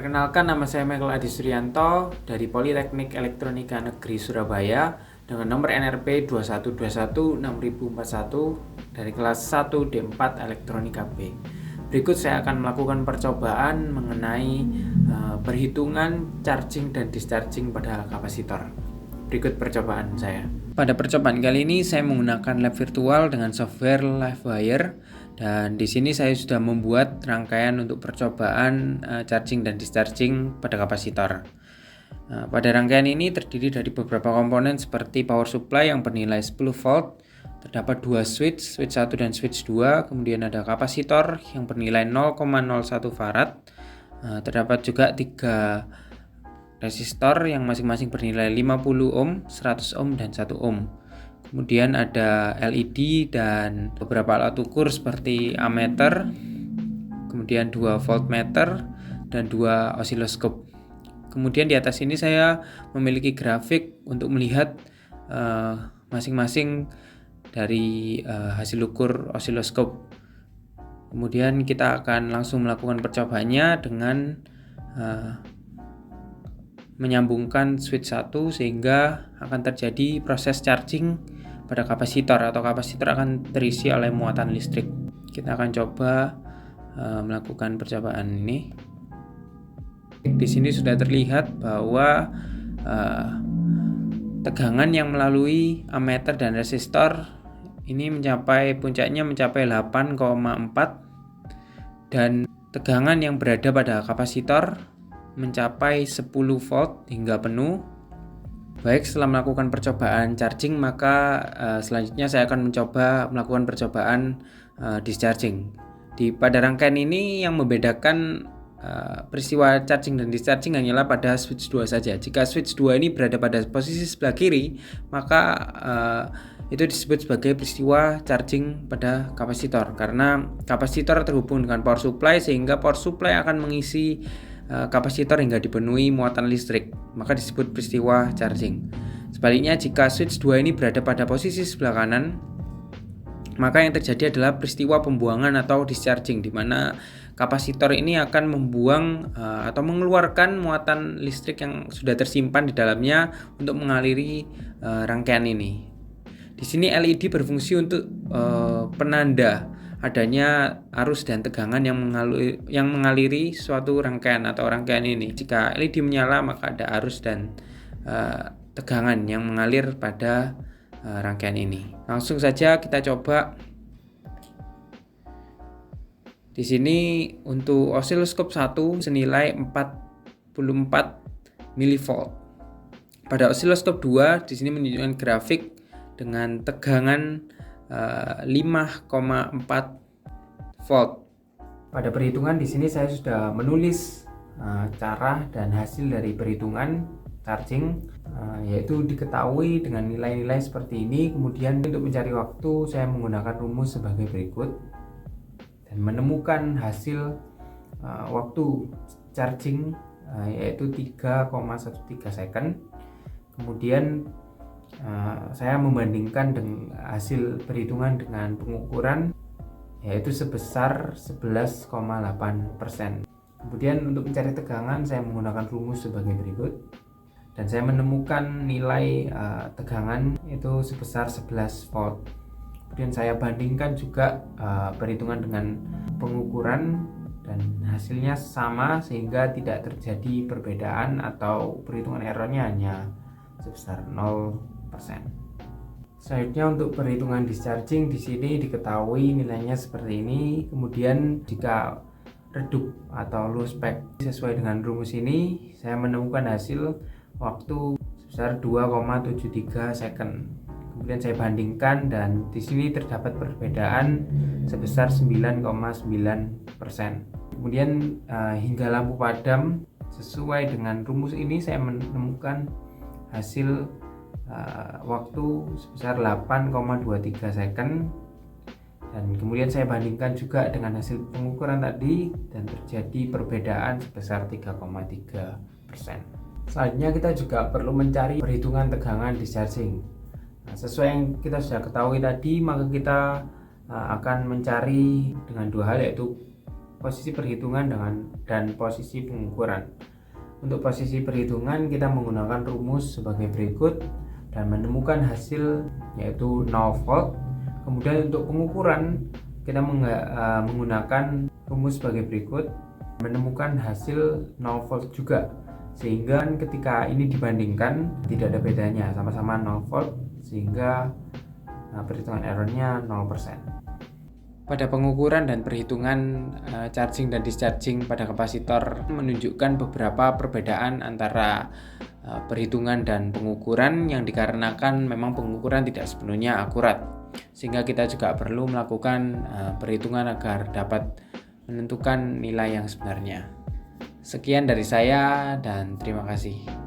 Perkenalkan, nama saya Michael Adi Suryanto dari Politeknik Elektronika Negeri Surabaya dengan nomor NRP 2121-6041 dari kelas 1 D4 Elektronika B. Berikut saya akan melakukan percobaan mengenai perhitungan charging dan discharging pada kapasitor. Berikut percobaan saya. Pada percobaan kali ini saya menggunakan lab virtual dengan software Livewire, dan di sini saya sudah membuat rangkaian untuk percobaan charging dan discharging pada kapasitor. Pada rangkaian ini terdiri dari beberapa komponen seperti power supply yang bernilai 10 volt, terdapat dua switch 1 dan switch 2, kemudian ada kapasitor yang bernilai 0,01 farad, terdapat juga 3 resistor yang masing-masing bernilai 50 ohm, 100 ohm, dan 1 ohm. Kemudian ada LED dan beberapa alat ukur seperti ammeter, kemudian 2 voltmeter dan 2 osiloskop. Kemudian di atas ini saya memiliki grafik untuk melihat masing-masing dari hasil ukur osiloskop. Kemudian kita akan langsung melakukan percobaannya dengan menyambungkan switch 1 sehingga akan terjadi proses charging pada kapasitor, atau kapasitor akan terisi oleh muatan listrik. Kita akan coba melakukan percobaan ini. Di sini sudah terlihat bahwa tegangan yang melalui ammeter dan resistor ini puncaknya mencapai 8,4, dan tegangan yang berada pada kapasitor mencapai 10 volt hingga penuh. Baik, setelah melakukan percobaan charging, maka selanjutnya saya akan mencoba melakukan percobaan discharging. Pada rangkaian ini yang membedakan peristiwa charging dan discharging hanyalah pada switch 2 saja. Jika switch 2 ini berada pada posisi sebelah kiri, maka itu disebut sebagai peristiwa charging pada kapasitor, karena kapasitor terhubung dengan power supply, sehingga power supply akan mengisi kapasitor hingga dipenuhi muatan listrik, maka disebut peristiwa charging. Sebaliknya, jika switch 2 ini berada pada posisi sebelah kanan, maka yang terjadi adalah peristiwa pembuangan atau discharging, di mana kapasitor ini akan membuang atau mengeluarkan muatan listrik yang sudah tersimpan di dalamnya untuk mengaliri rangkaian ini. Di sini LED berfungsi untuk penanda adanya arus dan tegangan yang mengaliri suatu rangkaian atau rangkaian ini. Jika LED menyala, maka ada arus dan tegangan yang mengalir pada rangkaian ini. Langsung saja kita coba. Di sini untuk osiloskop 1 senilai 44 mV. Pada osiloskop 2 di sini menunjukkan grafik dengan tegangan 5,4 volt. Pada perhitungan di sini saya sudah menulis cara dan hasil dari perhitungan charging, yaitu diketahui dengan nilai-nilai seperti ini. Kemudian untuk mencari waktu saya menggunakan rumus sebagai berikut dan menemukan hasil waktu charging yaitu 3,13 second. Kemudian saya membandingkan dengan hasil perhitungan dengan pengukuran, yaitu sebesar 11,8%. Kemudian untuk mencari tegangan saya menggunakan rumus sebagai berikut, dan saya menemukan nilai tegangan itu sebesar 11 volt. Kemudian saya bandingkan juga perhitungan dengan pengukuran, dan hasilnya sama sehingga tidak terjadi perbedaan atau perhitungan errornya hanya sebesar 0%. Selanjutnya untuk perhitungan discharging di sini diketahui nilainya seperti ini. Kemudian jika redup atau low spec sesuai dengan rumus ini, saya menemukan hasil waktu sebesar 2,73 second. Kemudian saya bandingkan, dan di sini terdapat perbedaan sebesar 9,9%. Kemudian hingga lampu padam sesuai dengan rumus ini saya menemukan hasil waktu sebesar 8,23 second, dan kemudian saya bandingkan juga dengan hasil pengukuran tadi, dan terjadi perbedaan sebesar 3,3%. Selanjutnya kita juga perlu mencari perhitungan tegangan discharging. Sesuai yang kita sudah ketahui tadi, maka kita akan mencari dengan dua hal, yaitu posisi perhitungan dan posisi pengukuran. Untuk posisi perhitungan kita menggunakan rumus sebagai berikut dan menemukan hasil yaitu 0 volt. Kemudian untuk pengukuran kita menggunakan rumus sebagai berikut, menemukan hasil 0 volt juga, sehingga ketika ini dibandingkan tidak ada bedanya, sama-sama 0 volt, sehingga perhitungan errornya 0%. Pada pengukuran dan perhitungan charging dan discharging pada kapasitor menunjukkan beberapa perbedaan antara perhitungan dan pengukuran yang dikarenakan memang pengukuran tidak sepenuhnya akurat, sehingga kita juga perlu melakukan perhitungan agar dapat menentukan nilai yang sebenarnya. Sekian dari saya dan terima kasih.